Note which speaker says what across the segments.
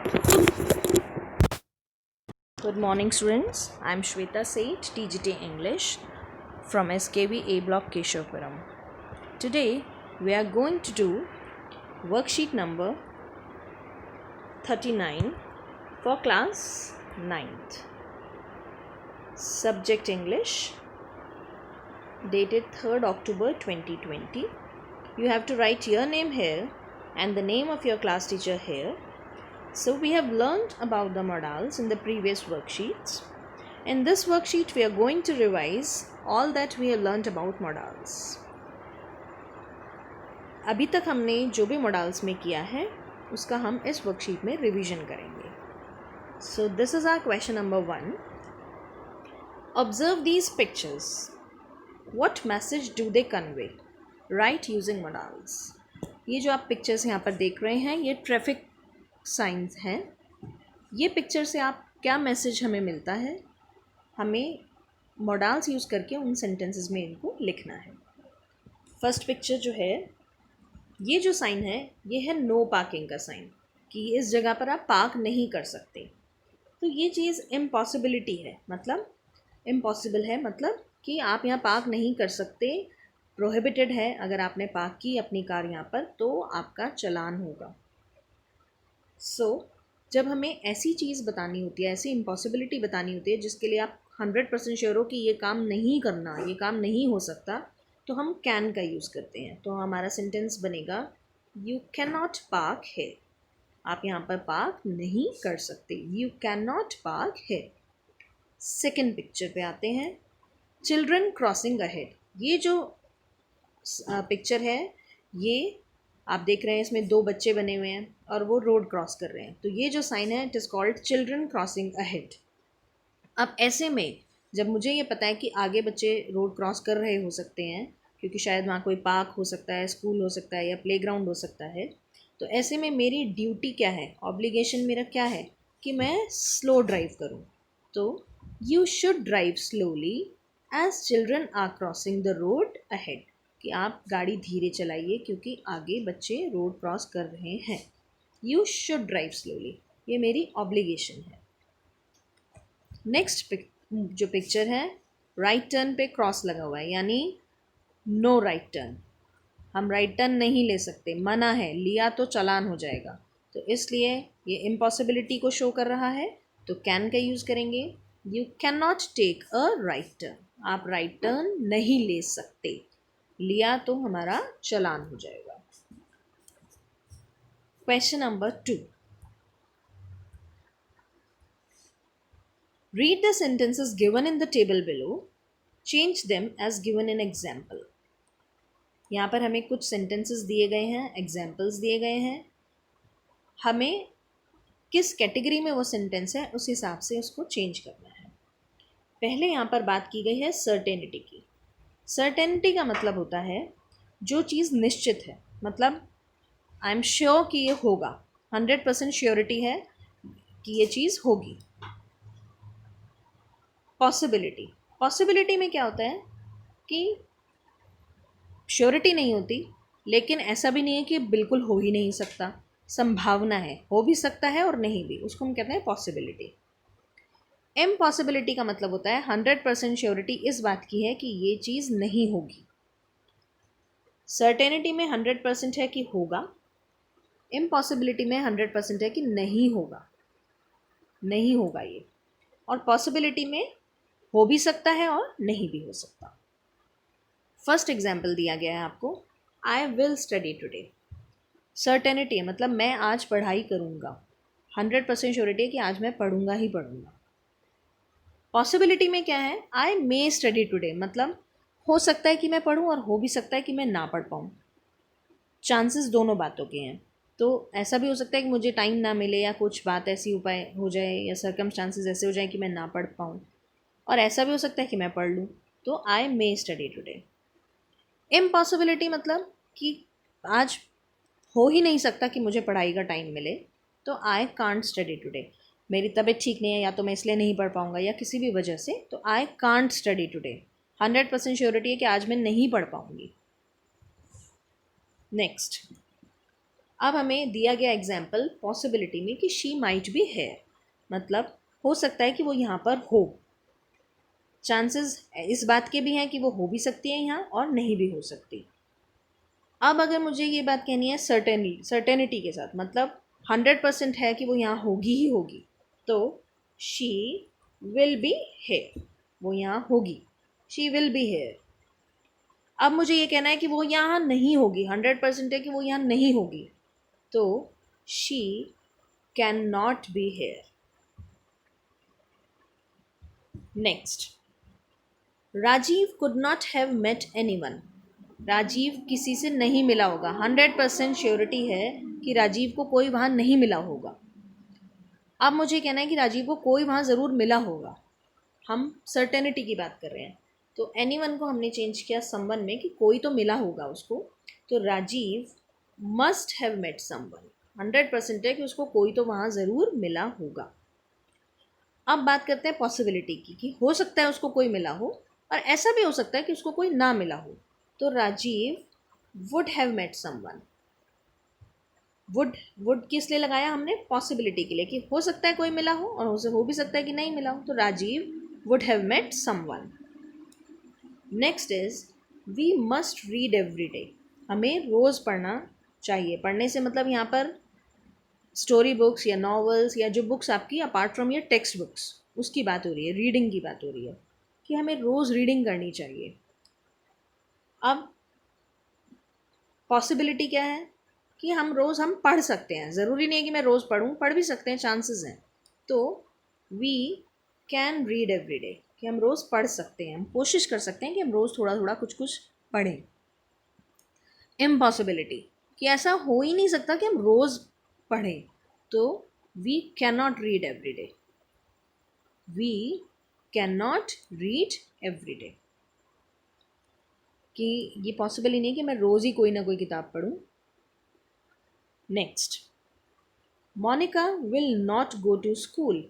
Speaker 1: Good morning, students. I'm Shweta Seth, TGT English from SKV A Block Keshapuram. Today, we are going to do worksheet number 39 for class 9th. Subject English, dated 3rd October 2020. You have to write your name here and the name of your class teacher here. So we have learned about the modals in the previous worksheets. In this worksheet, we are going to revise all that we have learned about modals. अभी तक हमने जो भी modals में किया है उसका हम इस worksheet में रिवीजन करेंगे. So this is our question number 1. Observe these pictures. What message do they convey? Write using modals. ये जो आप pictures यहाँ पर देख रहे हैं ये ट्रैफिक साइंस हैं. ये पिक्चर से आप क्या मैसेज हमें मिलता है, हमें मॉडल्स यूज़ करके उन सेंटेंसेस में इनको लिखना है. फर्स्ट पिक्चर जो है, ये जो साइन है ये है नो पार्किंग का साइन, कि इस जगह पर आप पार्क नहीं कर सकते. तो ये चीज़ इम्पॉसिबिलिटी है, मतलब इम्पॉसिबल है, मतलब कि आप यहाँ पार्क नहीं कर सकते, प्रोहिबिटेड है. अगर आपने पार्क की अपनी कार यहाँ पर तो आपका चालान होगा. जब हमें ऐसी चीज़ बतानी होती है, ऐसी इम्पॉसिबिलिटी बतानी होती है जिसके लिए आप 100% श्योर हो कि ये काम नहीं करना, ये काम नहीं हो सकता, तो हम कैन का यूज़ करते हैं. तो हमारा सेंटेंस बनेगा यू कैन नॉट पार्क है. आप यहाँ पर पार्क नहीं कर सकते. यू कैन नॉट पार्क है. सेकेंड पिक्चर पे आते हैं. Children crossing ahead. ये जो पिक्चर है ये आप देख रहे हैं, इसमें 2 बच्चे बने हुए हैं और वो रोड क्रॉस कर रहे हैं. तो ये जो साइन है it is called children crossing ahead. अब ऐसे में जब मुझे ये पता है कि आगे बच्चे रोड क्रॉस कर रहे हो सकते हैं, क्योंकि शायद वहाँ कोई पार्क हो सकता है, स्कूल हो सकता है या प्लेग्राउंड हो सकता है, तो ऐसे में मेरी ड्यूटी क्या है, ऑब्लिगेशन मेरा क्या है कि मैं स्लो ड्राइव करूँ. तो you should drive slowly as children are crossing the road ahead, कि आप गाड़ी धीरे चलाइए क्योंकि आगे बच्चे रोड क्रॉस कर रहे हैं. यू शुड ड्राइव स्लोली, ये मेरी ऑब्लिगेशन है. नेक्स्ट जो पिक्चर है, राइट टर्न पे क्रॉस लगा हुआ है, यानी नो राइट टर्न. हम राइट टर्न नहीं ले सकते, मना है, लिया तो चालान हो जाएगा. तो इसलिए ये इम्पॉसिबिलिटी को शो कर रहा है, तो कैन का यूज़ करेंगे. You can not take a right turn. आप राइट टर्न नहीं ले सकते, लिया तो हमारा चालान हो जाएगा. Question number 2. Read the sentences given in the table below. Change them as given in example. यहाँ पर हमें कुछ sentences दिए गए हैं, examples दिए गए हैं. हमें किस कैटेगरी में वो सेंटेंस है उस हिसाब से उसको चेंज करना है. पहले यहाँ पर बात की गई है सर्टेनिटी की. सर्टेनिटी का मतलब होता है जो चीज़ निश्चित है, मतलब आई एम श्योर कि ये होगा, 100% श्योरिटी है कि ये चीज़ होगी. पॉसिबिलिटी, पॉसिबिलिटी में क्या होता है कि श्योरिटी नहीं होती, लेकिन ऐसा भी नहीं है कि बिल्कुल हो ही नहीं सकता, संभावना है, हो भी सकता है और नहीं भी, उसको हम कहते हैं पॉसिबिलिटी. इम्पॉसिबिलिटी का मतलब होता है 100% श्योरिटी इस बात की है कि ये चीज़ नहीं होगी. सर्टेनिटी में 100% है कि होगा, इम्पॉसिबिलिटी में 100% है कि नहीं होगा, नहीं होगा ये. और पॉसिबिलिटी में हो भी सकता है और नहीं भी हो सकता. फर्स्ट एग्जाम्पल दिया गया है आपको, I will study today. Certainty है, मतलब मैं आज पढ़ाई करूँगा, 100% श्योरिटी है कि आज मैं पढ़ूँगा ही पढ़ूँगा. पॉसिबिलिटी में क्या है, आई मे स्टडी टुडे, मतलब हो सकता है कि मैं पढ़ूँ और हो भी सकता है कि मैं ना पढ़ पाऊँ. चांसेस दोनों बातों के हैं. तो ऐसा भी हो सकता है कि मुझे टाइम ना मिले या कुछ बात ऐसी उपाय हो जाए या सर्कमस्टांसेस ऐसे हो जाए कि मैं ना पढ़ पाऊँ, और ऐसा भी हो सकता है कि मैं पढ़ लूँ. तो आई मे स्टडी टुडे. इम्पॉसिबिलिटी मतलब कि आज हो ही नहीं सकता कि मुझे पढ़ाई का टाइम मिले, तो आई कांट स्टडी टुडे. मेरी तबीयत ठीक नहीं है, या तो मैं इसलिए नहीं पढ़ पाऊँगा या किसी भी वजह से, तो I can't study today. 100% surety है कि आज मैं नहीं पढ़ पाऊँगी. नेक्स्ट, अब हमें दिया गया एग्जाम्पल पॉसिबिलिटी में कि शी माइट बी हेयर, मतलब हो सकता है कि वो यहाँ पर हो। चांसेस इस बात के भी हैं कि वो हो भी सकती है यहाँ और नहीं भी हो सकती। अब अगर मुझे ये बात कहनी है सर्टेनिटी के साथ, मतलब 100% है कि वो यहाँ होगी ही होगी, तो शी विल बी हेयर, वो यहाँ होगी, शी विल बी हेयर। अब मुझे ये कहना है कि वो यहाँ नहीं होगी, 100% है कि वो यहाँ नहीं होगी, तो she can not be here. Next, Rajiv could not have met anyone, Rajiv किसी से नहीं मिला होगा, 100% श्योरिटी है कि राजीव को कोई वहाँ नहीं मिला होगा। अब मुझे कहना है कि राजीव को कोई वहाँ ज़रूर मिला होगा, हम सर्टेनिटी की बात कर रहे हैं, तो एनीवन को हमने चेंज किया समवन में कि कोई तो मिला होगा उसको, तो Rajiv must have met someone, 100% है कि उसको कोई तो वहाँ ज़रूर मिला होगा। अब बात करते हैं पॉसिबिलिटी की कि हो सकता है उसको कोई मिला हो और ऐसा भी हो सकता है कि उसको कोई ना मिला हो, तो Rajiv would have met someone. Would किस लिए लगाया हमने? पॉसिबिलिटी के लिए, कि हो सकता है कोई मिला हो और हो भी सकता है कि नहीं मिला हो, तो Rajiv would have met someone. Next is we must read every day, हमें रोज़ पढ़ना चाहिए। पढ़ने से मतलब यहाँ पर स्टोरी बुक्स या नॉवेल्स या जो बुक्स आपकी अपार्ट फ्रॉम ये टेक्स्ट बुक्स, उसकी बात हो रही है, रीडिंग की बात हो रही है कि हमें रोज़ रीडिंग करनी चाहिए। अब पॉसिबिलिटी क्या है कि हम पढ़ सकते हैं, ज़रूरी नहीं है कि मैं रोज़ पढ़ूँ, पढ़ भी सकते हैं, चांसेस हैं। तो we can read every day, कि हम रोज़ पढ़ सकते हैं, हम कोशिश कर सकते हैं कि हम रोज़ थोड़ा थोड़ा कुछ कुछ पढ़ें। इम्पॉसिबिलिटी, कि ऐसा हो ही नहीं सकता कि हम रोज़ पढ़ें, तो we can not read every day, we can not read every day, कि ये पॉसिबल ही नहीं कि मैं रोज़ ही कोई ना कोई किताब पढूं। Next, Monica will not go to school,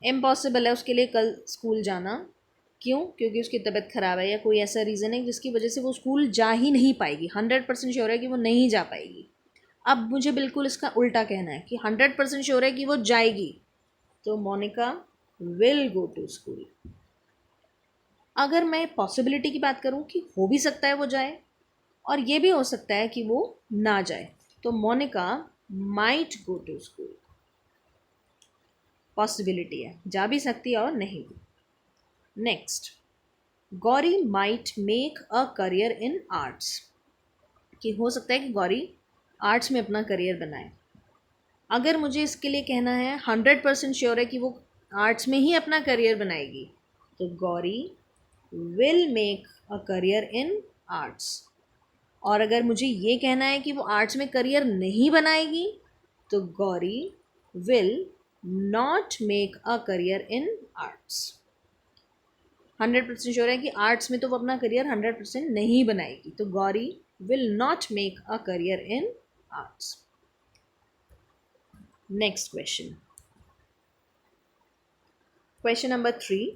Speaker 1: impossible है उसके लिए कल स्कूल जाना। क्यों? क्योंकि उसकी तबीयत ख़राब है या कोई ऐसा रीज़न है जिसकी वजह से वो स्कूल जा ही नहीं पाएगी, 100% श्योर है कि वो नहीं जा पाएगी। अब मुझे बिल्कुल इसका उल्टा कहना है कि 100% श्योर है कि वो जाएगी, तो Monica will go to school. अगर मैं पॉसिबिलिटी की बात करूं कि हो भी सकता है वो जाए और ये भी हो सकता है कि वो ना जाए, तो Monica might go to school, possibility है, जा भी सकती है और नहीं भी। Next, Gauri might make a career in arts, कि हो सकता है कि गौरी आर्ट्स में अपना करियर बनाए। अगर मुझे इसके लिए कहना है 100% श्योर है कि वो आर्ट्स में ही अपना करियर बनाएगी, तो Gauri will make a career in arts. और अगर मुझे ये कहना है कि वो आर्ट्स में करियर नहीं बनाएगी, तो Gauri will not make a career in arts. 100% sure है कि आर्ट्स में तो वो अपना करियर 100% नहीं बनाएगी, तो Gauri will not make a career in arts. Next question, question number 3,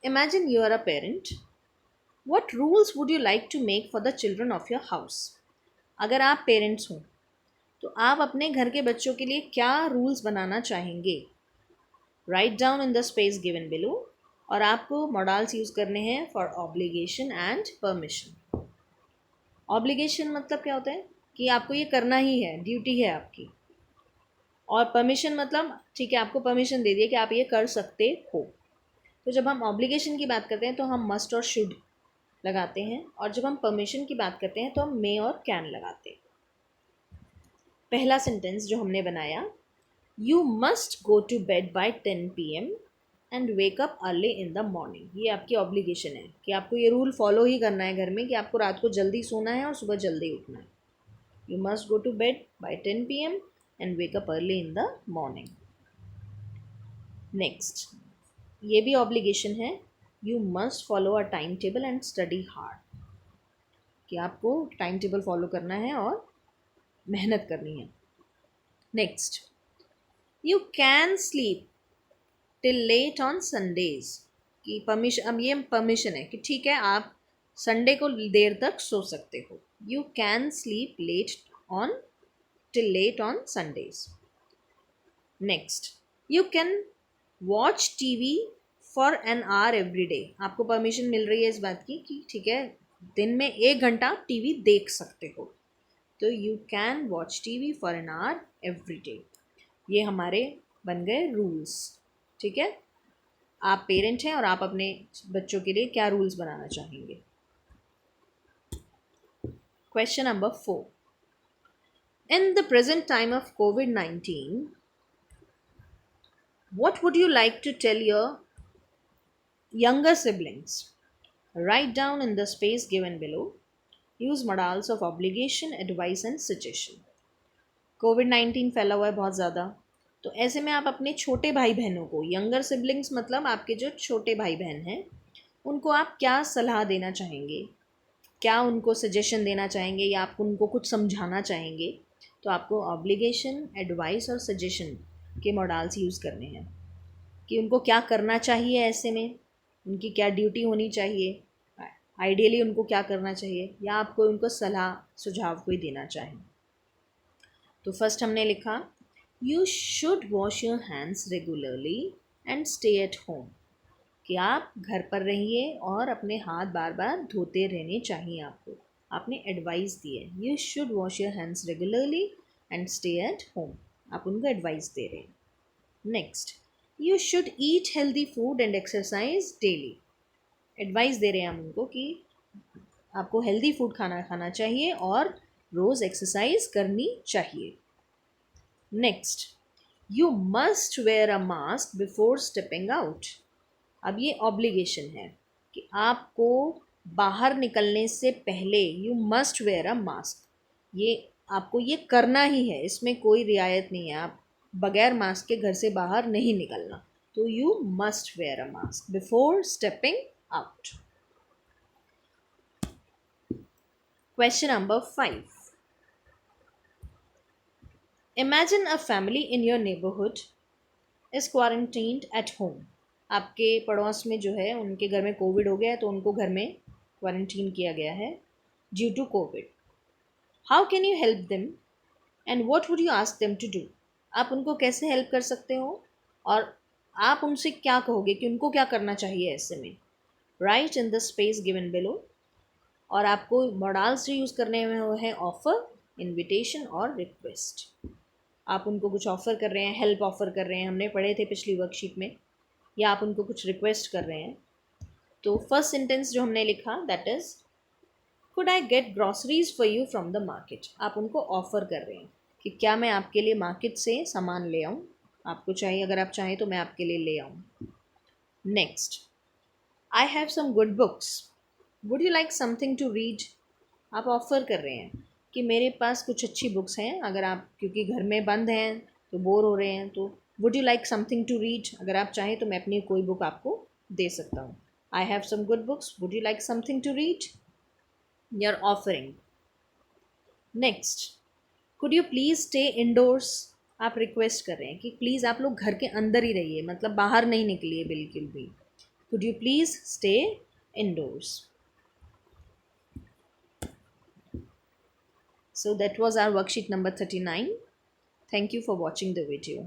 Speaker 1: imagine you are a parent, what rules would you like to make for the children of your house? अगर आप parents हो तो आप अपने घर के बच्चों के लिए क्या रूल्स बनाना चाहेंगे? Write down in the space given below, और आपको मॉडल्स यूज़ करने हैं for obligation and permission. Obligation मतलब क्या होता है कि आपको ये करना ही है, ड्यूटी है आपकी, और परमिशन मतलब ठीक है आपको परमिशन दे दिए कि आप ये कर सकते हो। तो जब हम ऑब्लिगेशन की बात करते हैं तो हम मस्ट और शुड लगाते हैं, और जब हम परमिशन की बात करते हैं तो हम मे और कैन लगाते हैं। पहला सेंटेंस जो हमने बनाया, you must go to bed by 10 PM and wake up early in the morning, ये आपकी ऑब्लिगेशन है कि आपको ये रूल फॉलो ही करना है घर में कि आपको रात को जल्दी सोना है और सुबह जल्दी उठना है। You must go to bed by 10 PM and wake up early in the morning. Next, ये भी ऑब्लिगेशन है, you must follow a time table and study hard, कि आपको टाइम टेबल फॉलो करना है और मेहनत करनी है। Next, you can sleep till late on Sundays, कि परमिशन, अब ये परमिशन है कि ठीक है आप संडे को देर तक सो सकते हो। You can sleep late on till late on Sundays. Next, you can watch TV for an hour every day. आपको परमिशन मिल रही है इस बात की कि ठीक है दिन में 1 घंटा आप टीवी देख सकते हो, तो you can watch TV for an hour every day. ये हमारे बन गए रूल्स। ठीक है, आप पेरेंट हैं और आप अपने बच्चों के लिए क्या रूल्स बनाना चाहेंगे। Question number 4, in the present time of COVID-19, what would you like to tell your younger siblings? Write down in the space given below. Use modals of obligation, advice and suggestion. COVID-19 फैला हुआ है बहुत ज़्यादा, तो ऐसे में आप अपने छोटे भाई बहनों को, यंगर सिबलिंग्स मतलब आपके जो छोटे भाई बहन हैं, उनको आप क्या सलाह देना चाहेंगे, क्या उनको सजेशन देना चाहेंगे या आप उनको कुछ समझाना चाहेंगे। तो आपको ऑब्लिगेशन, एडवाइस और सजेशन के मॉडल्स यूज़ करने हैं कि उनको क्या करना चाहिए, ऐसे में उनकी क्या ड्यूटी होनी चाहिए, आइडियली उनको क्या करना चाहिए, या आपको उनको सलाह सुझाव कोई देना चाहें। तो फर्स्ट हमने लिखा you should wash your hands regularly and stay at home, कि आप घर पर रहिए और अपने हाथ बार बार धोते रहने चाहिए आपको। आपने एडवाइस दी है, you should wash your hands regularly and stay at home, आप उनको एडवाइस दे रहे हैं। Next, you should eat healthy food and exercise daily, advice दे रहे हैं हम उनको कि आपको हेल्दी फूड खाना चाहिए और रोज़ एक्सरसाइज करनी चाहिए। Next, you must wear a mask before stepping out, अब ये ऑब्लिगेशन है कि आपको बाहर निकलने से पहले you must wear a mask, ये आपको ये करना ही है, इसमें कोई रियायत नहीं है, आप बगैर मास्क के घर से बाहर नहीं निकलना। तो you must wear a mask before stepping out. Question number 5, imagine a family in your neighbourhood is quarantined at home, आपके पड़ोस में जो है उनके घर में कोविड हो गया है, तो उनको घर में क्वारंटीन किया गया है due to COVID. How can you help them and what would you ask them to do, आप उनको कैसे हेल्प कर सकते हो और आप उनसे क्या कहोगे कि उनको क्या करना चाहिए ऐसे में। Right in the space given below, और आपको मॉडल्स जो यूज़ करने में वो है ऑफर, इनविटेशन और रिक्वेस्ट। आप उनको कुछ ऑफ़र कर रहे हैं, हेल्प ऑफ़र कर रहे हैं, हमने पढ़े थे पिछली वर्कशीट में, या आप उनको कुछ रिक्वेस्ट कर रहे हैं। तो फर्स्ट सेंटेंस जो हमने लिखा that is could I get groceries for you from the market, आप उनको ऑफ़र कर रहे हैं कि क्या मैं आपके लिए मार्केट से सामान ले आऊँ, आपको चाहिए, अगर आप चाहें तो मैं आपके लिए ले आऊँ। Next, I have some good books, would you like something to read, आप ऑफ़र कर रहे हैं कि मेरे पास कुछ अच्छी बुक्स हैं, अगर आप क्योंकि घर में बंद हैं तो बोर हो रहे हैं, तो would you like something to read, अगर आप चाहें तो मैं अपनी कोई बुक आपको दे सकता हूँ। I have some good books, would you like something to read, you are offering. Next, could you please stay indoors, आप रिक्वेस्ट कर रहे हैं कि प्लीज़ आप लोग घर के अंदर ही रहिए, मतलब बाहर नहीं निकलिए बिल्कुल भी। Could you please stay endorse. So that was our worksheet number 39. Thank you for watching the video.